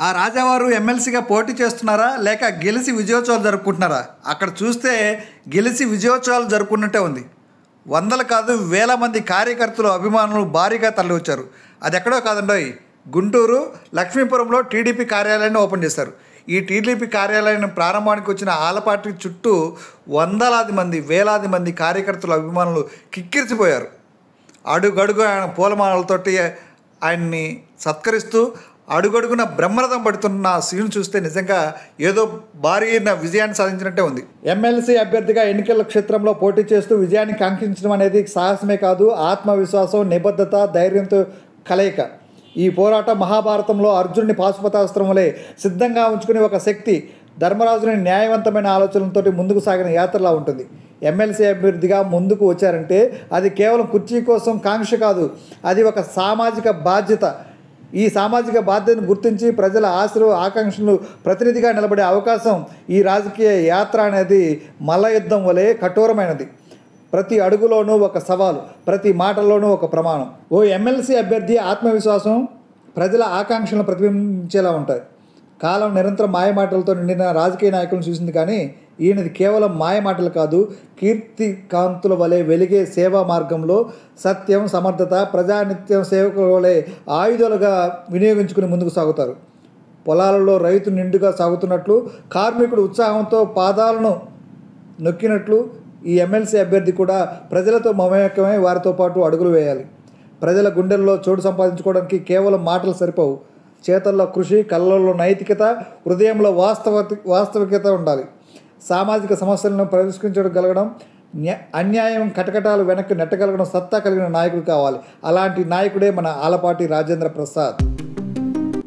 ఆ రాజావారు ఎమ్మెల్సీగా పోటీ చేస్తున్నారా లేక గెలిచి విజయోత్సవాలు జరుపుకుంటున్నారా? అక్కడ చూస్తే గెలిచి విజయోత్సవాలు జరుపుకున్నట్టే ఉంది. వందలు కాదు వేల మంది కార్యకర్తలు అభిమానులు భారీగా తరలివచ్చారు. అది ఎక్కడో కాదండోయ్, గుంటూరు లక్ష్మీపురంలో టీడీపీ కార్యాలయాన్ని ఓపెన్ చేశారు. ఈ టీడీపీ కార్యాలయం ప్రారంభానికి వచ్చిన ఆలపాటి చుట్టూ వందలాది మంది వేలాది మంది కార్యకర్తలు అభిమానులు కిక్కిరిసిపోయారు. అడుగడుగు ఆయన పూలమాలలతోటి ఆయన్ని సత్కరిస్తూ అడుగడుగున బ్రహ్మరథం పడుతున్న సీన్ చూస్తే నిజంగా ఏదో భారీ విజయాన్ని సాధించినట్టే ఉంది. ఎమ్మెల్సీ అభ్యర్థిగా ఎన్నికల క్షేత్రంలో పోటీ చేస్తూ విజయాన్ని కాంక్షించడం అనేది సాహసమే కాదు, ఆత్మవిశ్వాసం, నిబద్ధత, ధైర్యంతో కలయిక. ఈ పోరాటం మహాభారతంలో అర్జునుని పాశుపతాస్త్రం వలె సిద్ధంగా ఉంచుకుని ఒక శక్తి ధర్మరాజుని న్యాయవంతమైన ఆలోచనలతోటి ముందుకు సాగిన యాత్రలా ఉంటుంది. ఎమ్మెల్సీ అభ్యర్థిగా ముందుకు వచ్చారంటే అది కేవలం కుర్చీ కోసం కాంక్ష కాదు, అది ఒక సామాజిక బాధ్యత. ఈ సామాజిక బాధ్యతను గుర్తించి ప్రజల ఆశలు ఆకాంక్షలు ప్రతినిధిగా నిలబడే అవకాశం ఈ రాజకీయ యాత్ర అనేది మల్లయుద్ధం వలె కఠోరమైనది. ప్రతి అడుగులోనూ ఒక సవాలు, ప్రతి మాటల్లోనూ ఒక ప్రమాణం. ఓ ఎమ్మెల్సీ అభ్యర్థి ఆత్మవిశ్వాసం ప్రజల ఆకాంక్షలను ప్రతిబింబించేలా ఉంటాయి. కాలం నిరంతరం మాయమాటలతో నిండిన రాజకీయ నాయకులను చూసింది, కానీ ఈయనది కేవలం మాయమాటలు కాదు, కీర్తి కాంతుల వలె వెలిగే సేవా మార్గంలో సత్యం, సమర్థత, ప్రజానిత్యం సేవకుల వలె ఆయుధాలుగా వినియోగించుకుని ముందుకు సాగుతారు. పొలాలలో రైతు నిండుగా సాగుతున్నట్లు, కార్మికుడు ఉత్సాహంతో పాదాలను నొక్కినట్లు ఈ ఎమ్మెల్సీ అభ్యర్థి కూడా ప్రజలతో మమేకమై వారితో పాటు అడుగులు వేయాలి. ప్రజల గుండెల్లో చోటు సంపాదించుకోవడానికి కేవలం మాటలు సరిపోవు. చేతల్లో కృషి, కళ్ళల్లో నైతికత, హృదయంలో వాస్తవికత ఉండాలి. సామాజిక సమస్యలను పరిష్కరించగలగడం, అన్యాయం కటకటాలు వెనక్కి నెట్టగలగడం సత్తా కలిగిన నాయకుడు కావాలి. అలాంటి నాయకుడే మన ఆలపాటి రాజేంద్ర ప్రసాద్.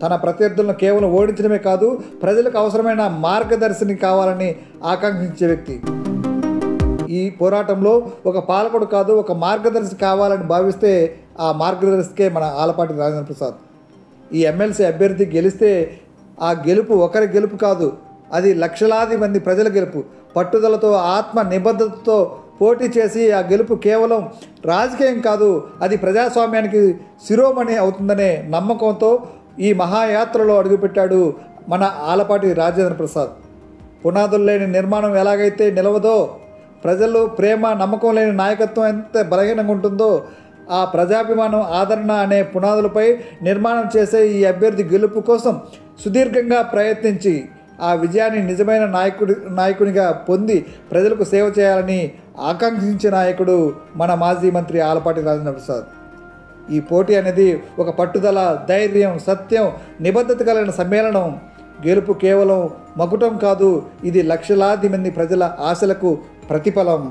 తన ప్రత్యర్థులను కేవలం ఓడించడమే కాదు, ప్రజలకు అవసరమైన మార్గదర్శిని కావాలని ఆకాంక్షించే వ్యక్తి. ఈ పోరాటంలో ఒక పాలకుడు కాదు, ఒక మార్గదర్శి కావాలని భావిస్తే ఆ మార్గదర్శికే మన ఆలపాటి రాజేంద్ర ప్రసాద్. ఈ ఎమ్మెల్సీ అభ్యర్థి గెలిస్తే ఆ గెలుపు ఒకరి గెలుపు కాదు, అది లక్షలాది మంది ప్రజల గెలుపు. పట్టుదలతో, ఆత్మ నిబద్ధతతో పోటీ చేసి ఆ గెలుపు కేవలం రాజకీయం కాదు, అది ప్రజాస్వామ్యానికి శిరోమణి అవుతుందనే నమ్మకంతో ఈ మహాయాత్రలో అడుగుపెట్టాడు మన ఆలపాటి రాజేంద్ర ప్రసాద్. పునాదులు లేని నిర్మాణం ఎలాగైతే నిలవదో, ప్రజలు ప్రేమ, నమ్మకం లేని నాయకత్వం ఎంత బలహీనంగా ఉంటుందో, ఆ ప్రజాభిమానం, ఆదరణ అనే పునాదులపై నిర్మాణం చేసే ఈ అభ్యర్థి గెలుపు కోసం సుదీర్ఘంగా ప్రయత్నించి ఆ విజయాన్ని నిజమైన నాయకునిగా పొంది ప్రజలకు సేవ చేయాలని ఆకాంక్షించే నాయకుడు మన మాజీ మంత్రి ఆలపాటి రాజేంద్ర ప్రసాద్. ఈ పోటీ అనేది ఒక పట్టుదల, ధైర్యం, సత్యం, నిబద్ధత కలిగిన సమ్మేళనం. గెలుపు కేవలం మకుటం కాదు, ఇది లక్షలాది మంది ప్రజల ఆశలకు ప్రతిఫలం.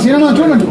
సినిమా చూడండి.